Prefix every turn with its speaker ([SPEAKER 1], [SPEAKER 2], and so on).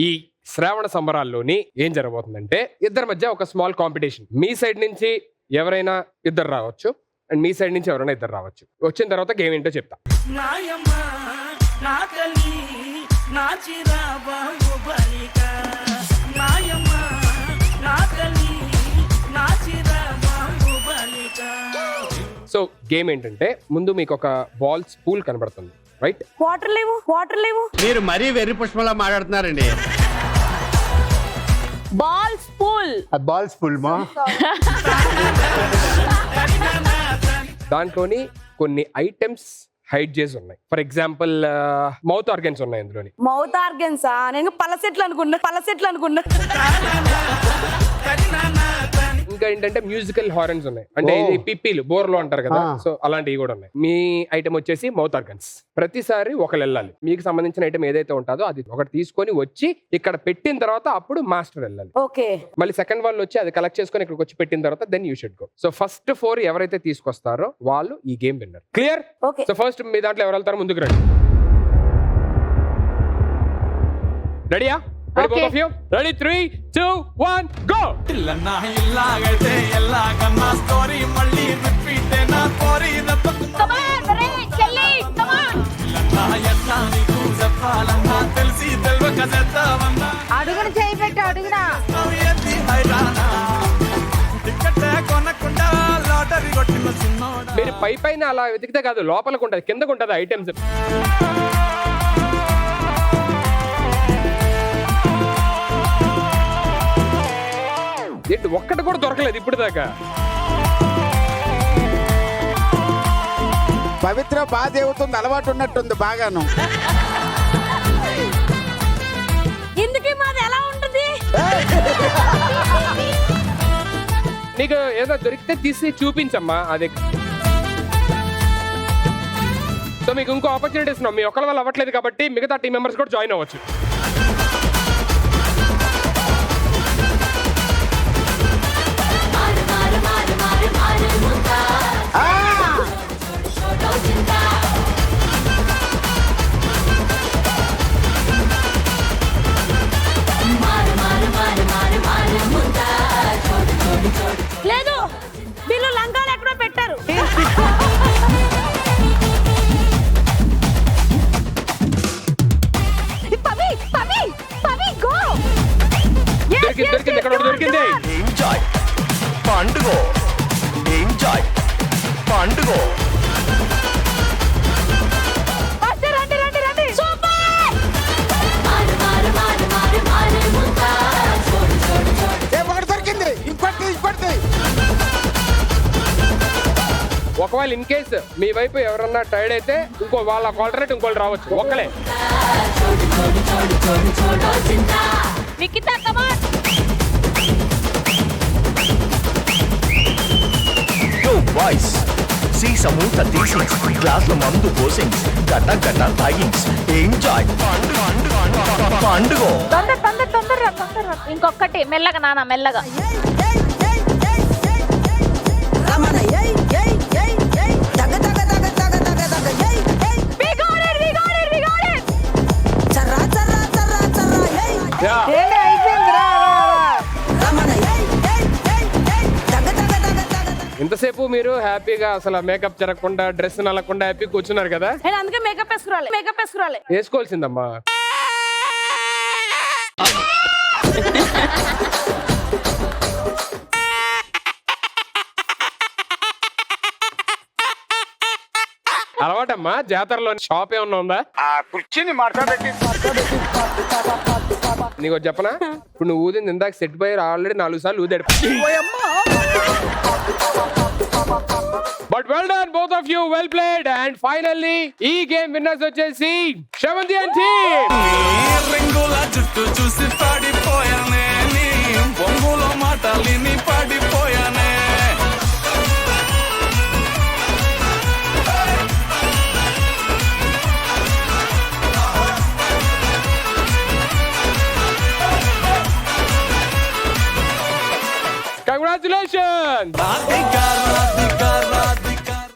[SPEAKER 1] ఈ శ్రావణ సంబరాల్లోని ఏం జరగబోతుందంటే ఇద్దరి మధ్య ఒక స్మాల్ కాంపిటీషన్. మీ సైడ్ నుంచి ఎవరైనా ఇద్దరు రావచ్చు అండ్ మీ సైడ్ నుంచి ఎవరైనా ఇద్దరు రావచ్చు. వచ్చిన తర్వాత గేమ్ ఏంటో చెప్తా. సో గేమ్ ఏంటంటే ముందు మీకు ఒక బాల్ స్పూల్ కనబడుతుంది, రైట్?
[SPEAKER 2] వాటర్ లేవు.
[SPEAKER 3] మీరు మరీ వెర్రి పుష్పంలా మాట్లాడుతున్నారండి.
[SPEAKER 2] బాల్ స్పూల్
[SPEAKER 4] మా
[SPEAKER 1] దాంట్లోని కొన్ని ఐటమ్స్ హైడ్ చేసి ఉన్నాయి. ఫర్ ఎగ్జాంపుల్ మౌత్ ఆర్గన్స్ ఉన్నాయి అందులోని.
[SPEAKER 2] Mouth organza? నేను పలసెట్లు అనుకున్నా.
[SPEAKER 1] ఇంకా ఏంటంటే మ్యూజికల్ హార్న్స్ ఉన్నాయి, అంటే ఇది పిప్పిలు బోర్లో అంటారు కదా, సో అలాంటివి కూడా ఉన్నాయి. మీ ఐటమ్ వచ్చేసి మౌత్ ఆర్గన్స్. ప్రతిసారి ఒకళ్ళు వెళ్ళాలి, మీకు సంబంధించిన ఐటమ్ ఏదైతే ఉంటుందో అది ఒకటి తీసుకొని వచ్చి ఇక్కడ పెట్టిన తర్వాత అప్పుడు మాస్టర్ వెళ్ళాలి.
[SPEAKER 2] ఓకే.
[SPEAKER 1] మళ్ళీ సెకండ్ వాళ్ళు వచ్చి అది కలెక్ట్ చేసుకొని ఇక్కడికి వచ్చి పెట్టిన తర్వాత then you should go. So first 4 ఎవరైతే తీసుకొస్తారో వాళ్ళు ఈ game winner. Clear?
[SPEAKER 2] Okay.
[SPEAKER 1] So first మీ దాంట్లో ఎవరు వెళ్తారో ముందుకు రండి. రెడీయా? Ready, both of you? Ready, 3, 2, 1, go!
[SPEAKER 2] అడుగున చేయి పెట్టు, అడుగున.
[SPEAKER 1] మీరు పైన అలా వెతికితే కాదు, లోపలకు ఉంటుంది, కిందకు ఉంటుంది ఐటమ్స్. ఏంటి ఒక్కటి కూడా దొరకలేదు ఇప్పుడు దాకా.
[SPEAKER 4] పవిత్ర బాగా దేవుతుంది, అలవాటు ఉన్నట్టుంది బాగాను.
[SPEAKER 2] ఇందుకే మాది ఎలా ఉంటుంది?
[SPEAKER 1] నీకు ఏదో దొరికితే తీసి చూపించమ్మా అది. సో మీకు ఇంకో ఆపర్చునిటీ ఇస్తున్నాం. మీ ఒక్కరి వల్ల అవ్వట్లేదు కాబట్టి మిగతా టీం మెంబర్స్ కూడా జాయిన్ అవ్వచ్చు.
[SPEAKER 2] లేదు, వీళ్ళు లంగాలు ఎక్కడో పెట్టారు.
[SPEAKER 1] దొరికింది, ఎక్కడ దొరికింది?
[SPEAKER 5] పండుగ
[SPEAKER 4] ఒకటి దొరికింది, ఇంకోటి.
[SPEAKER 1] ఒకవేళ ఇన్ కేస్ మీ వైపు ఎవరన్నా టైర్డ్ అయితే ఇంకో వాళ్ళ ఆల్టర్నేట్ ఇంకోళ్ళు రావచ్చు. ఒక్కలే.
[SPEAKER 2] Nikhita, come on.
[SPEAKER 5] బాయ్స్ సీసము తీసింగ్స్ గ్లాసుల మందు పోసింగ్స్ గట్ట తాగింగ్స్ ఎంజాయ్ పండుగ.
[SPEAKER 6] తొందర ఇంకొకటి మెల్లగా నాన్న, మెల్లగా.
[SPEAKER 1] ఇంతసేపు మీరు హ్యాపీగా అసలు మేకప్ జరగకుండా డ్రెస్ నల్లకుండా హ్యాపీ కూర్చున్నారు కదా.
[SPEAKER 2] నేను అందుకే మేకప్ వేసుకోవాలి.
[SPEAKER 1] వేసుకోవాల్సిందమ్మా. అలవాటమ్మా. జాతరలో షాప్ ఏమన్నా ఉందా?
[SPEAKER 4] కూర్చుని మాట్లాడేది.
[SPEAKER 1] నీకు చెప్పనా, ఇప్పుడు నువ్వు ఊదింది ఇందాక సెట్ బై ఆల్రెడీ 4 సార్లు ఊదాడు. But well done both of you, well played. And finally ఈ గేమ్ విన్నర్స్ వచ్చేసి శ్రవంతి అండ్ టీమ్.
[SPEAKER 7] రంగుల జుట్టు చూసి పడిపోయానే, బొంగులో మాటలిని పడిపోయాను.